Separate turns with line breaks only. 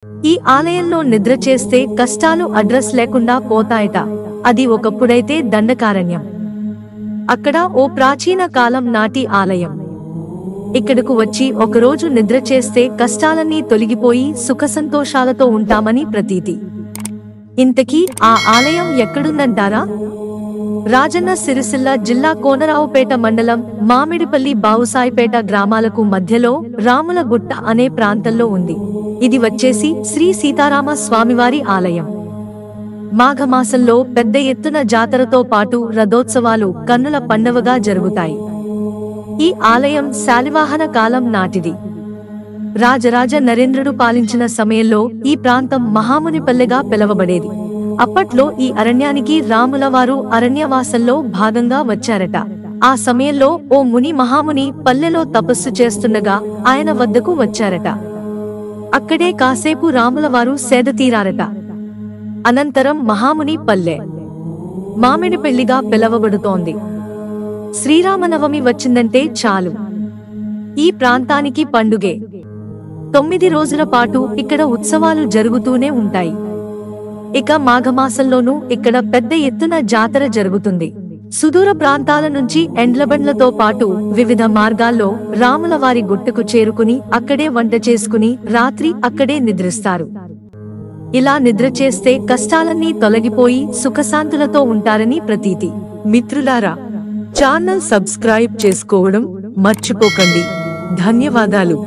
ఈ ఆలయంలో నిద్ర చేస్తే కష్టాలు అడ్రస్ లేకుండా పోతాయట. అది ఒకప్పుడైతే దండకారణ్యం. అక్కడ ఓ ప్రాచీన కాలం నాటి ఆలయం. ఇక్కడకు వచ్చి ఒకరోజు నిద్ర చేస్తే కష్టాలన్నీ తొలగిపోయి సుఖసంతోషాలతో ఉంటామని ప్రతీతి. ఇంతకీ ఆ ఆలయం ఎక్కడుందంటారా? రాజన్న సిరిసిల్ల జిల్లా కోనరావుపేట మండలం మామిడిపల్లి బావుసాయిపేట గ్రామాలకు మధ్యలో రాములగుట్ట అనే ప్రాంతంలో ఉంది. ఇది వచ్చేసి శ్రీ సీతారామ స్వామివారి ఆలయం. మాఘమాసంలో పెద్ద ఎత్తున జాతరతో పాటు రథోత్సవాలు కన్నుల పండవగా జరుగుతాయి. ఈ ఆలయం శాలివాహన కాలం నాటిది. రాజరాజ నరేంద్రుడు పాలించిన సమయంలో ఈ ప్రాంతం మహామునిపల్లెగా పిలవబడేది. అప్పట్లో ఈ అరణ్యానికి రాములవారు అరణ్యవాసంలో భాగంగా వచ్చారట. ఆ సమయంలో ఓ ముని మహాముని పల్లెలో తపస్సు చేస్తుండగా ఆయన వద్దకు వచ్చారట. అక్కడే కాసేపు రాములవారు సేదతీరారట. అనంతరం మహాముని పల్లె మామిడిపల్లిగా పిలవబడుతోంది. శ్రీరామనవమి వచ్చిందంటే చాలు ఈ ప్రాంతానికి పండుగే. 9 రోజుల పాటు ఇక్కడ ఉత్సవాలు జరుగుతూనే ఉంటాయి. ఇక మాఘమాసంలోనూ ఇక్కడ పెద్ద ఎత్తున జాతర జరుగుతుంది. సుదూర ప్రాంతాల నుంచి ఎండ్లబండ్లతో పాటు వివిధ మార్గాల్లో రాములవారి గుట్టకు చేరుకుని అక్కడే వంట చేసుకుని రాత్రి అక్కడే నిద్రిస్తారు. ఇలా నిద్ర చేస్తే కష్టాలన్నీ తొలగిపోయి సుఖశాంతులతో ఉంటారని ప్రతీతి. మిత్రులారా, ఛానల్ సబ్స్క్రైబ్ చేసుకోవడం మర్చిపోకండి. ధన్యవాదాలు.